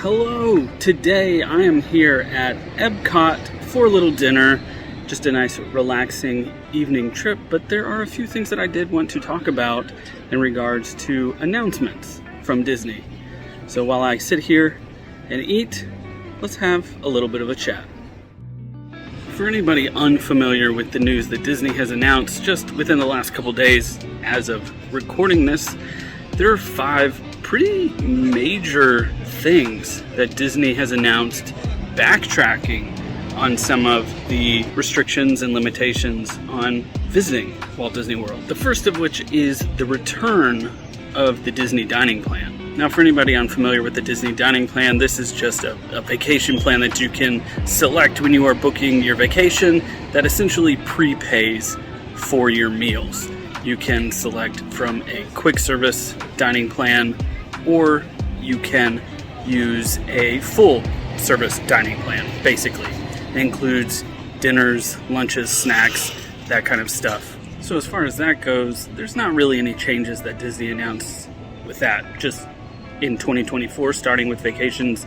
Hello! Today I am here at Epcot for a little dinner. Just a nice relaxing evening trip, but there are a few things that I did want to talk about in regards to announcements from Disney. So while I sit here and eat, let's have a little bit of a chat. For anybody unfamiliar with the news that Disney has announced just within the last couple days as of recording this, there are 5 pretty major things that Disney has announced, backtracking on some of the restrictions and limitations on visiting Walt Disney World. The first of which is the return of the Disney Dining Plan. Now, for anybody unfamiliar with the Disney Dining Plan, this is just a vacation plan that you can select when you are booking your vacation that essentially prepays for your meals. You can select from a quick service dining plan, or you can use a full service dining plan, basically. It includes dinners, lunches, snacks, that kind of stuff. So as far as that goes, there's not really any changes that Disney announced with that. Just in 2024, starting with vacations,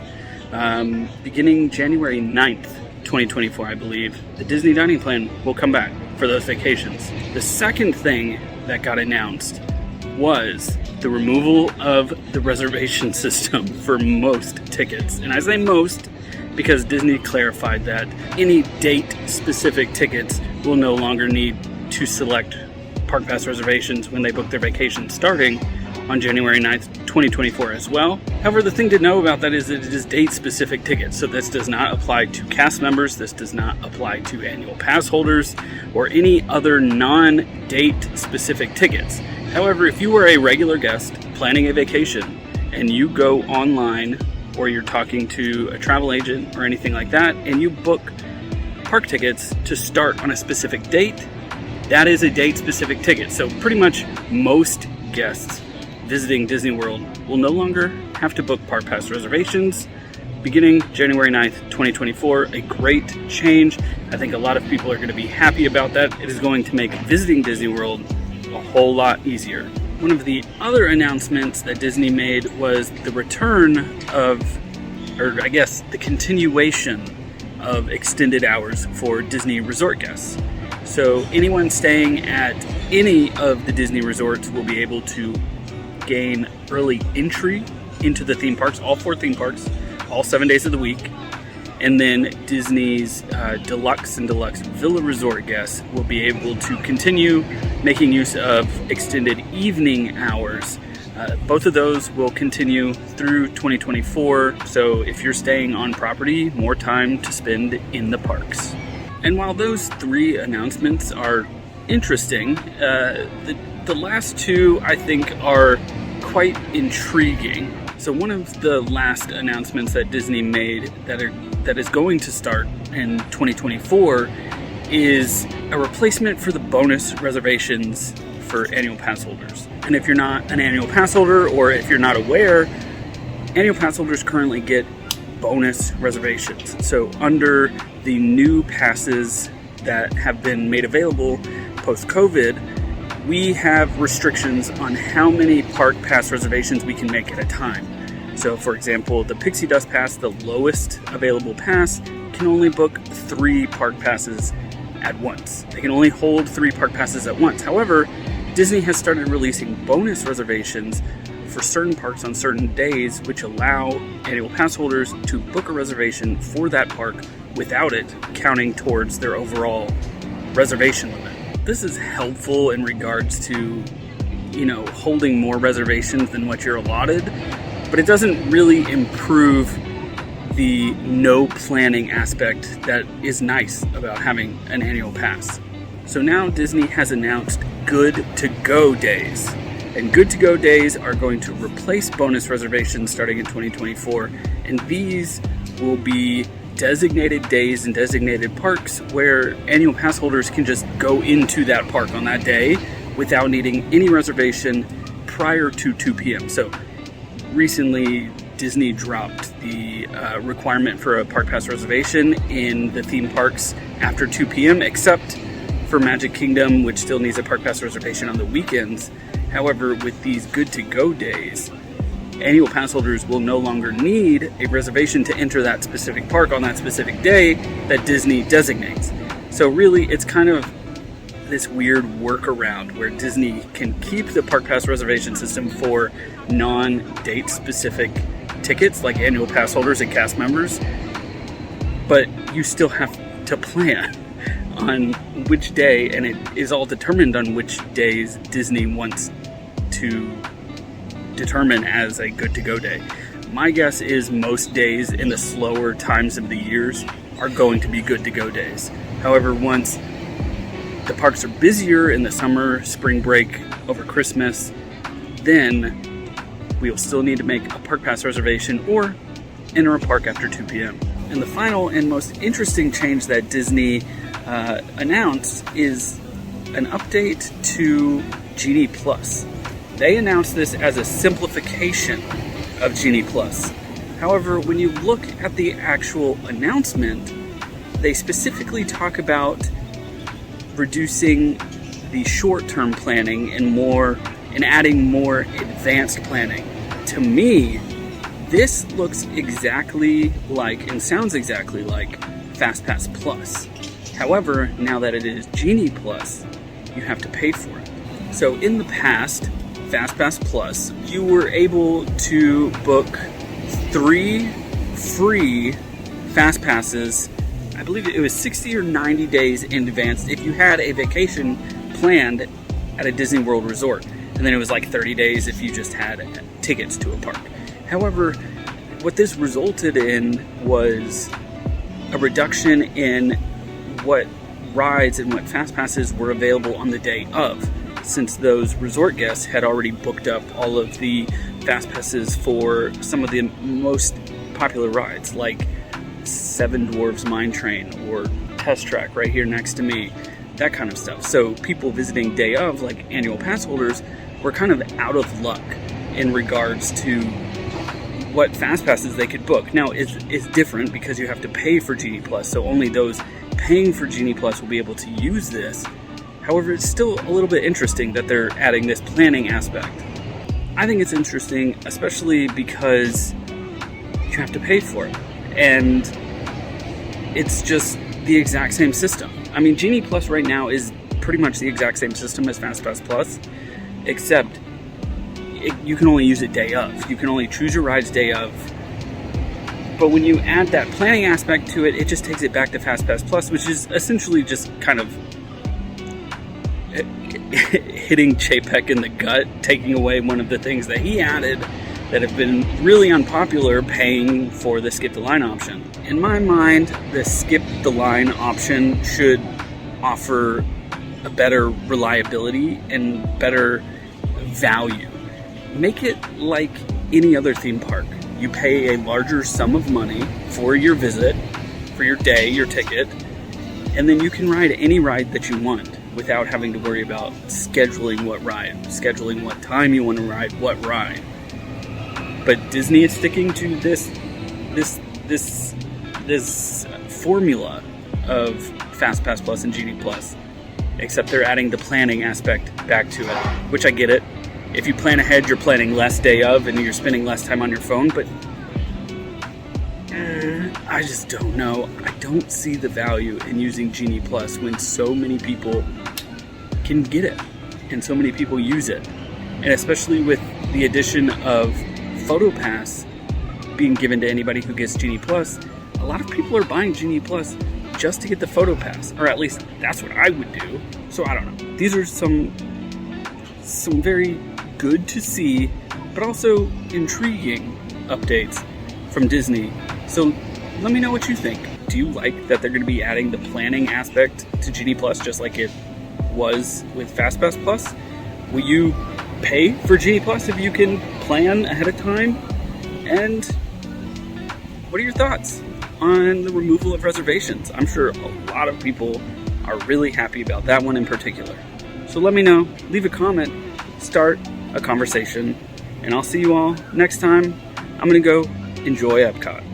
beginning January 9th, 2024, I believe, the Disney Dining Plan will come back for those vacations. The second thing that got announced was the removal of the reservation system for most tickets. And I say most because Disney clarified that any date-specific tickets will no longer need to select Park Pass reservations when they book their vacation starting on January 9th, 2024 as well. However, the thing to know about that is that it is date-specific tickets. So this does not apply to cast members, this does not apply to annual pass holders, or any other non-date specific tickets. However, if you are a regular guest planning a vacation and you go online, or you're talking to a travel agent or anything like that, and you book park tickets to start on a specific date, that is a date-specific ticket. So pretty much most guests visiting Disney World will no longer have to book Park Pass reservations beginning January 9th, 2024. A great change. I think a lot of people are going to be happy about that. It is going to make visiting Disney World a whole lot easier. One of the other announcements that Disney made was the return of, or I guess the continuation of extended hours for Disney resort guests. So anyone staying at any of the Disney resorts will be able to gain early entry into the theme parks, all 4 theme parks, all 7 days of the week. And then Disney's Deluxe and Deluxe Villa Resort guests will be able to continue making use of extended evening hours. Both of those will continue through 2024. So if you're staying on property, more time to spend in the parks. And while those 3 announcements are interesting, the last 2 I think are quite intriguing. So one of the last announcements that Disney made that is going to start in 2024 is a replacement for the bonus reservations for annual pass holders. And if you're not an annual pass holder, or if you're not aware, annual pass holders currently get bonus reservations. So under the new passes that have been made available post-COVID, we have restrictions on how many park pass reservations we can make at a time. So for example, the Pixie Dust Pass, the lowest available pass, can only book 3 park passes at once. They can only hold 3 park passes at once. However, Disney has started releasing bonus reservations for certain parks on certain days, which allow annual pass holders to book a reservation for that park without it counting towards their overall reservation limit. This is helpful in regards to, holding more reservations than what you're allotted, but it doesn't really improve the no planning aspect that is nice about having an annual pass. So now Disney has announced Good-to-Go days. And Good-to-Go days are going to replace bonus reservations starting in 2024. And these will be designated days and designated parks where annual pass holders can just go into that park on that day without needing any reservation prior to 2 p.m. So recently, Disney dropped the requirement for a Park Pass reservation in the theme parks after 2 p.m., except for Magic Kingdom, which still needs a Park Pass reservation on the weekends. However, with these Good-to-Go days, annual pass holders will no longer need a reservation to enter that specific park on that specific day that Disney designates. So really, it's kind of this weird workaround where Disney can keep the Park Pass reservation system for non-date specific tickets like annual pass holders and cast members, but you still have to plan on which day, and it is all determined on which days Disney wants to determine as a good-to-go day. My guess is most days in the slower times of the years are going to be good-to-go days. However, once the parks are busier in the summer, spring break, over Christmas, then we'll still need to make a Park Pass reservation or enter a park after 2 p.m. And the final and most interesting change that Disney announced is an update to Genie Plus. They announced this as a simplification of Genie Plus. However, when you look at the actual announcement, they specifically talk about reducing the short-term planning and adding more advanced planning. To me, this looks exactly like and sounds exactly like FastPass Plus. However, now that it is Genie Plus, you have to pay for it. So in the past, FastPass Plus, you were able to book 3 free Fast Passes. I believe it was 60 or 90 days in advance if you had a vacation planned at a Disney World resort. And then it was like 30 days if you just had tickets to a park. However, what this resulted in was a reduction in what rides and what Fast Passes were available on the day of, since those resort guests had already booked up all of the Fast Passes for some of the most popular rides, like Seven Dwarfs Mine Train or Test Track right here next to me, that kind of stuff. So people visiting day of, like annual pass holders, were kind of out of luck in regards to what Fast Passes they could book. Now, it's different because you have to pay for Genie Plus, so only those paying for Genie Plus will be able to use this. However, it's still a little bit interesting that they're adding this planning aspect. I think it's interesting, especially because you have to pay for it. And it's just the exact same system. I mean, Genie Plus right now is pretty much the exact same system as FastPass Plus, except you can only use it day of. You can only choose your rides day of. But when you add that planning aspect to it, it just takes it back to FastPass Plus, which is essentially just kind of hitting Chapek in the gut, taking away one of the things that he added that have been really unpopular, paying for the skip the line option. In my mind, the skip the line option should offer a better reliability and better value. Make it like any other theme park. You pay a larger sum of money for your visit, for your day, your ticket, and then you can ride any ride that you want without having to worry about scheduling what ride, scheduling what time you want to ride what ride. But Disney is sticking to this formula of FastPass Plus and Genie Plus, except they're adding the planning aspect back to it, which I get it. If you plan ahead, you're planning less day of and you're spending less time on your phone, but I just don't know. I don't see the value in using Genie Plus when so many people can get it and so many people use it. And especially with the addition of PhotoPass being given to anybody who gets Genie Plus, a lot of people are buying Genie Plus just to get the PhotoPass, or at least that's what I would do. So I don't know. These are some very good to see, but also intriguing updates from Disney. So let me know what you think. Do you like that they're going to be adding the planning aspect to Genie Plus just like it was with FastPass Plus? Will you pay for Genie Plus if you can plan ahead of time? And what are your thoughts on the removal of reservations? I'm sure a lot of people are really happy about that one in particular. So let me know, leave a comment, start a conversation, and I'll see you all next time. I'm gonna go enjoy Epcot.